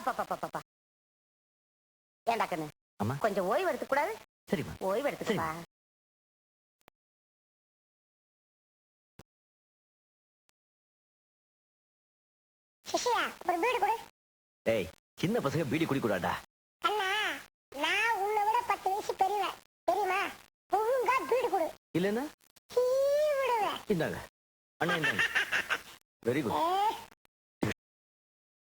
பாப்பா ஏண்டா கண்ணு அம்மா கொஞ்சம் ஓய்வு எடுத்துக்க கூடாது? சரிம்மா ஓய்வு எடுத்துக்கப்பா. ஏய் சின்ன பசங்க பீடி குடிக்கூடாடா. அண்ணா நான் உன்னை விட 10 வயசு பெரியவன் தெரியுமா? ஒழுங்கா பீடி கொடு. இல்லன்னா விடுவேன். இந்தாங்க அண்ணா இந்தாங்க. Very good.